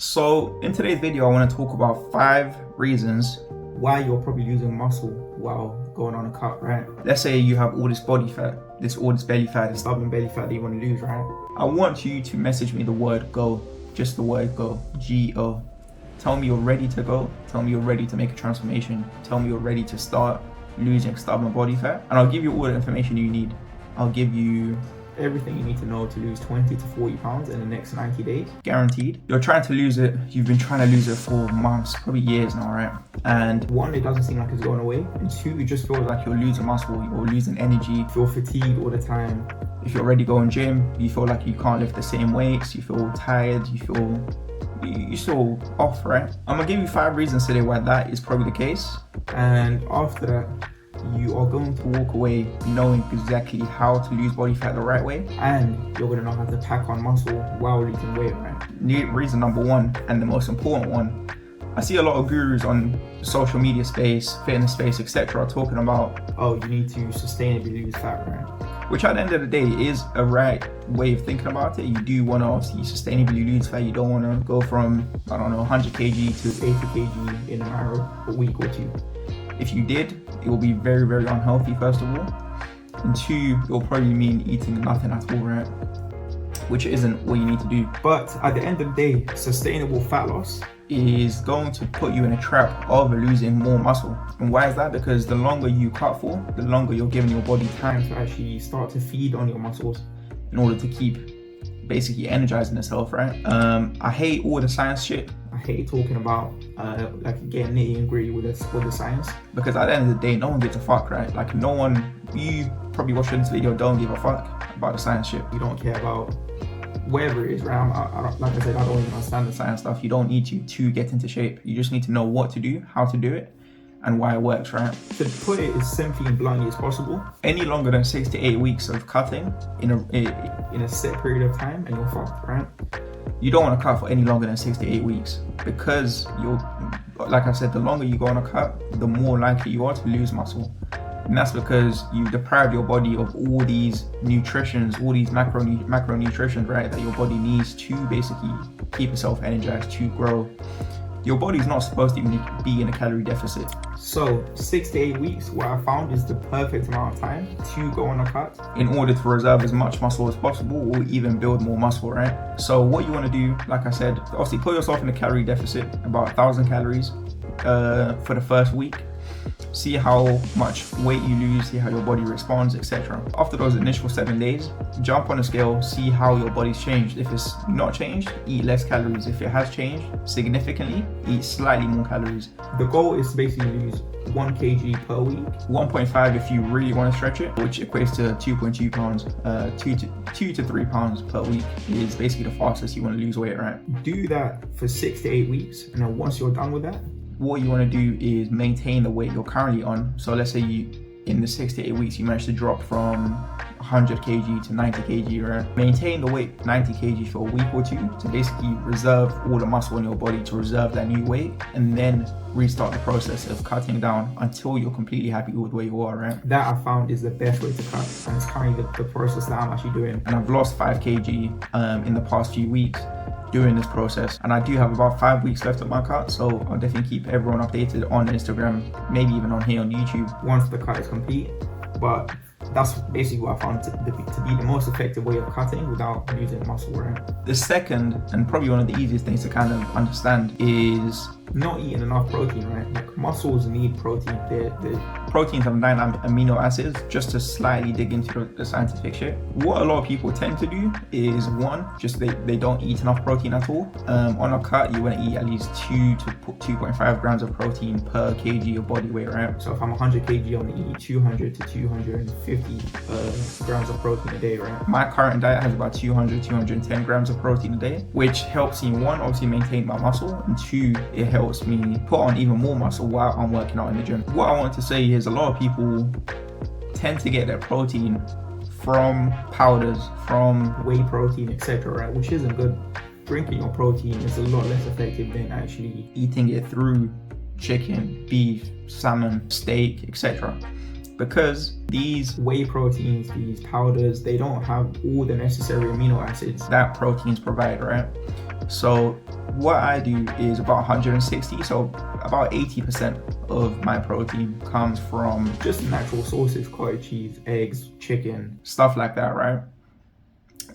So in today's video, I want to talk about 5 reasons why you're probably losing muscle while going on a cut, right? Let's say you have all this body fat, all this belly fat, this stubborn belly fat that you want to lose, right? I want you to message me the word go, just the word go, G-O. Tell me you're ready to go. Tell me you're ready to make a transformation. Tell me you're ready to start losing stubborn body fat. And I'll give you all the information you need. I'll give you everything you need to know to lose 20 to 40 pounds in the next 90 days. Guaranteed. You're trying to lose it. You've been trying to lose it for months, probably years now, right? And 1, it doesn't seem like it's going away. And 2, it just feels like you're losing muscle, you're losing energy, you feel fatigued all the time. If you're ready to go in gym, you feel like you can't lift the same weights, you feel tired, you feel off, right? I'm gonna give you 5 reasons today why that is probably the case. And after that, you are going to walk away knowing exactly how to lose body fat the right way, and you're going to know how to pack on muscle while losing weight, right? Reason number 1, and the most important one, I see a lot of gurus on social media space, fitness space, etc. talking about, oh, you need to sustainably lose fat, right? Which at the end of the day is a right way of thinking about it. You do want to obviously sustainably lose fat. You don't want to go from, 100 kg to 80 kg in a matter of a week or 2. If you did, it will be very, very unhealthy, first of all. And 2, it will probably mean eating nothing at all, right? Which isn't what you need to do. But at the end of the day, sustainable fat loss is going to put you in a trap of losing more muscle. And why is that? Because the longer you cut for, the longer you're giving your body time to actually start to feed on your muscles in order to keep basically energizing itself, right? I hate all the science shit. I hate talking about like getting nitty and gritty with the science, because at the end of the day, no one gives a fuck, right? Like you probably watching this video don't give a fuck about the science shit. You don't care about whatever it is, right? Like I said, I don't even understand the science stuff. You don't need to get into shape. You just need to know what to do, how to do it, and why it works, right? To put it as simply and bluntly as possible, any longer than 6 to 8 weeks of cutting in a set period of time and you're fucked, right? You don't want to cut for any longer than 6 to 8 weeks, because like I said, the longer you go on a cut, the more likely you are to lose muscle. And that's because you deprive your body of all these nutritions, all these macronutrients, right, that your body needs to basically keep itself energized, to grow. Your body's not supposed to even be in a calorie deficit. So 6 to 8 weeks, what I found is the perfect amount of time to go on a cut in order to reserve as much muscle as possible, or even build more muscle, right? So what you want to do, like I said, obviously put yourself in a calorie deficit, about 1,000 calories for the first week. See how much weight you lose, see how your body responds, etc. After those initial 7 days, jump on a scale, see how your body's changed. If it's not changed, eat less calories. If it has changed significantly, eat slightly more calories. The goal is to basically lose 1 kg per week, 1.5 if you really want to stretch it, which equates to 2.2 pounds, 2 to 3 pounds per week is basically the fastest you want to lose weight, right? Do that for 6 to 8 weeks, and then once you're done with that, what you want to do is maintain the weight you're currently on. So let's say in the 6 to 8 weeks, you manage to drop from 100 kg to 90 kg, right? Maintain the weight 90 kg for a week or 2 to basically reserve all the muscle in your body, to reserve that new weight, and then restart the process of cutting down until you're completely happy with where you are, right? That I found is the best way to cut, and it's currently the process that I'm actually doing. And I've lost 5 kg in the past few weeks during this process, and I do have about 5 weeks left of my cut, so I'll definitely keep everyone updated on Instagram, maybe even on here on YouTube once the cut is complete. But that's basically what I found to be the most effective way of cutting without losing muscle, right? The second, and probably one of the easiest things to kind of understand, is not eating enough protein, right? Like, muscles need protein. The proteins have 9 amino acids. Just to slightly dig into the scientific shit, what a lot of people tend to do is, 1, just they don't eat enough protein at all. On a cut, you want to eat at least 2 to 2.5 grams of protein per kg of body weight, right? So if I'm 100 kg, I'm gonna eat 200 to 250 grams of protein a day, right? My current diet has about 210 grams of protein a day, which helps me, 1, obviously maintain my muscle, and 2, it helps me put on even more muscle while I'm working out in the gym. What I want to say is, a lot of people tend to get their protein from powders, from whey protein, etc., right? Which isn't good. Drinking your protein is a lot less effective than actually eating it through chicken, beef, salmon, steak, etc. Because these whey proteins, these powders, they don't have all the necessary amino acids that proteins provide, right? So what I do is about 160, so about 80% of my protein comes from just natural sources, cottage cheese, eggs, chicken, stuff like that, right?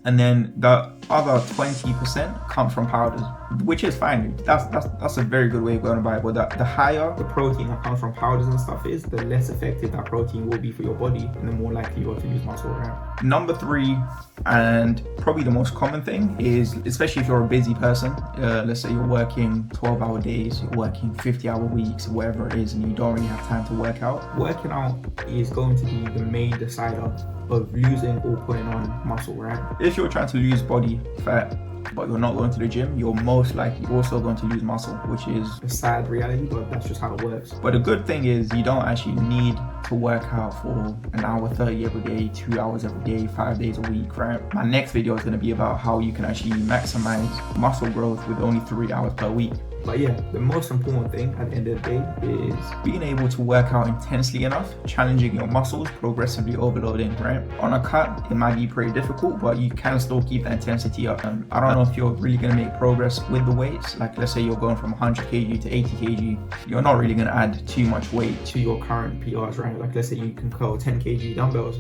And then the other 20% comes from powders, which is fine. That's a very good way of going about it. But the higher the protein that comes from powders and stuff is, the less effective that protein will be for your body, and the more likely you are to lose muscle, right? Number 3, and probably the most common thing, is especially if you're a busy person, let's say you're working 12-hour days, you're working 50-hour weeks, whatever it is, and you don't really have time to work out. Working out is going to be the main decider of losing or putting on muscle, right? If you're trying to lose body fat but you're not going to the gym, you're most likely also going to lose muscle, which is a sad reality, but that's just how it works. But the good thing is you don't actually need to work out for an hour 30 every day, 2 hours every day, 5 days a week, right? My next video is going to be about how you can actually maximize muscle growth with only 3 hours per week. But yeah, the most important thing at the end of the day is being able to work out intensely enough, challenging your muscles, progressively overloading, right? On a cut, it might be pretty difficult, but you can still keep the intensity up. And I don't know if you're really going to make progress with the weights. Like, let's say you're going from 100 kg to 80 kg, you're not really going to add too much weight to your current PRs, right? Like, let's say you can curl 10 kg dumbbells,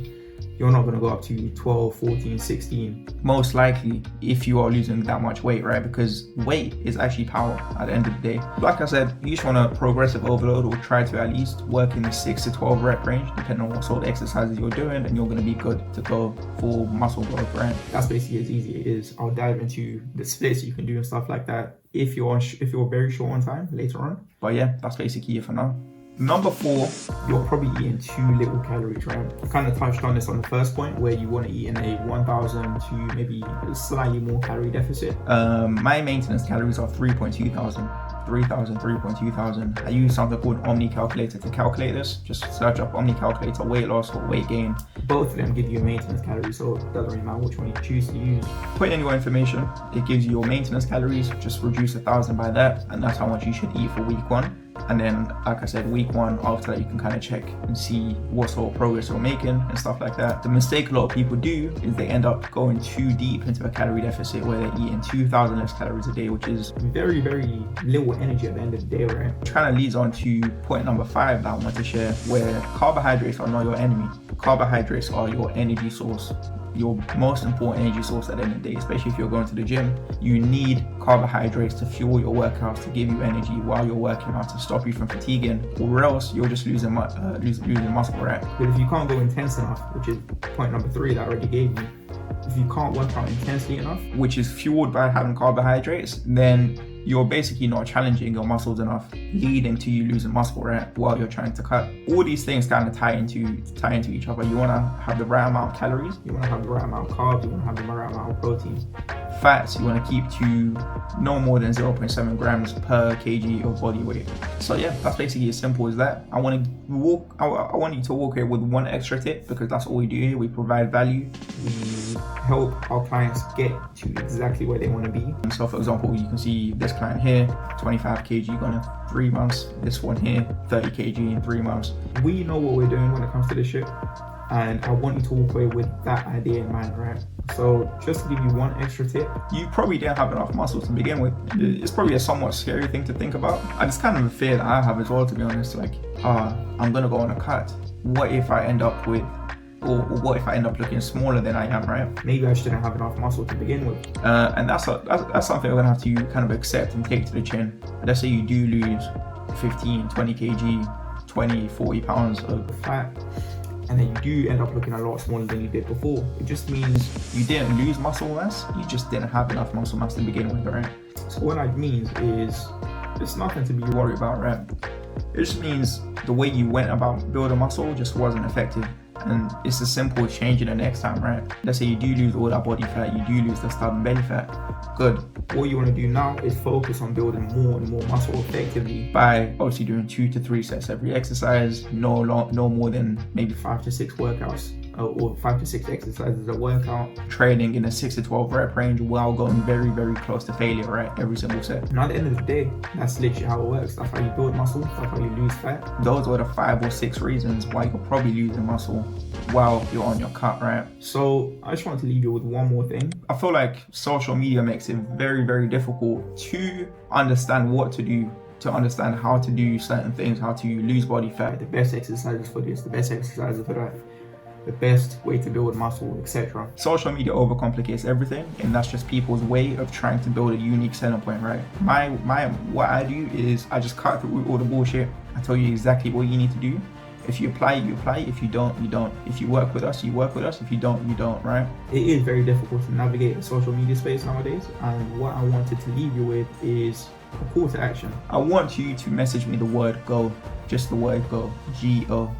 you're not going to go up to 12, 14, 16. Most likely, if you are losing that much weight, right? Because weight is actually power at the end of the day. Like I said, you just want to progressive overload, or try to at least work in the 6 to 12 rep range, depending on what sort of exercises you're doing, and you're going to be good to go for muscle growth, right? That's basically as easy as it is. I'll dive into the splits you can do and stuff like that if you're very short on time later on. But yeah, that's basically it for now. Number 4, you're probably eating too little calories, right? I kind of touched on this on the first point, where you want to eat in a 1,000 to maybe a slightly more calorie deficit. My maintenance calories are 3.2 thousand. 3,000. I use something called Omni Calculator to calculate this. Just search up Omni Calculator, weight loss or weight gain. Both of them give you a maintenance calories, so it doesn't really matter which one you choose to use. Put in your information, it gives you your maintenance calories, just reduce 1,000 by that, and that's how much you should eat for week 1. And then, like I said, week 1, after that, you can kind of check and see what sort of progress you're making and stuff like that. The mistake a lot of people do is they end up going too deep into a calorie deficit, where they're eating 2,000 less calories a day, which is very, very little energy at the end of the day, right? Which kind of leads on to point number 5 that I want to share, where carbohydrates are not your enemy. Carbohydrates are your energy source, your most important energy source at the end of the day, especially if you're going to the gym. You need carbohydrates to fuel your workouts, to give you energy while you're working out, to stop you from fatiguing, or else you're just losing muscle, right? But if you can't go intense enough, which is point number 3 that I already gave you, if you can't work out intensely enough, which is fueled by having carbohydrates, then you're basically not challenging your muscles enough, leading to you losing muscle, right, while you're trying to cut. All these things kind of tie into each other. You want to have the right amount of calories, you want to have the right amount of carbs, you want to have the right amount of protein. Fats, you want to keep to no more than 0.7 grams per kg of body weight. So yeah, that's basically as simple as that. I want you to walk here with one extra tip, because that's all we do here. We provide value. We help our clients get to exactly where they want to be. And so for example, you can see this client here, 25 kg gone in 3 months. This one here, 30 kg in 3 months. We know what we're doing when it comes to this shit, and I want you to walk away with that idea in mind, right? So just to give you one extra tip, you probably didn't have enough muscle to begin with. It's probably a somewhat scary thing to think about. And it's kind of a fear that I have as well, to be honest. Like, I'm gonna go on a cut. What if I end up with, or what if I end up looking smaller than I am, right? Maybe I shouldn't have enough muscle to begin with. And that's something we're gonna have to kind of accept and take to the chin. Let's say you do lose 15, 20 kg, 20, 40 pounds of fat, and then you do end up looking a lot smaller than you did before. It just means you didn't lose muscle mass, you just didn't have enough muscle mass to begin with, right? So what that means is, it's nothing to be worried about, right? It just means the way you went about building muscle just wasn't effective. And it's as simple as changing it next time, right? Let's say you do lose all that body fat, you do lose the stubborn belly fat. Good. All you want to do now is focus on building more and more muscle effectively by obviously doing 2 to 3 sets every exercise, no more than maybe 5 to 6 workouts or 5 to 6 exercises a workout, training in a 6 to 12 rep range while going very, very close to failure, right? Every single set. And at the end of the day, that's literally how it works. That's how you build muscle, that's how you lose fat. Those were the 5 or 6 reasons why you're probably losing muscle while you're on your cut, right? So I just wanted to leave you with one more thing. I feel like social media makes it very, very difficult to understand what to do, to understand how to do certain things, how to lose body fat, the best exercises for this, the best exercises for that, the best way to build muscle, etc. Social media overcomplicates everything, and that's just people's way of trying to build a unique selling point, right? What I do is I just cut through all the bullshit. I tell you exactly what you need to do. If you apply, you apply. If you don't, you don't. If you work with us, you work with us. If you don't, you don't, right? It is very difficult to navigate the social media space nowadays, and what I wanted to leave you with is a call to action. I want you to message me the word go, just the word go, G-O.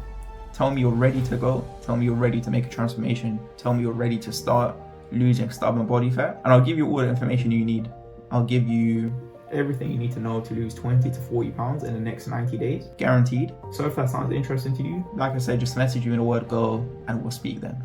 Tell me you're ready to go. Tell me you're ready to make a transformation. Tell me you're ready to start losing stubborn body fat. And I'll give you all the information you need. I'll give you everything you need to know to lose 20 to 40 pounds in the next 90 days, guaranteed. So if that sounds interesting to you, like I said, just message me the word go and we'll speak then.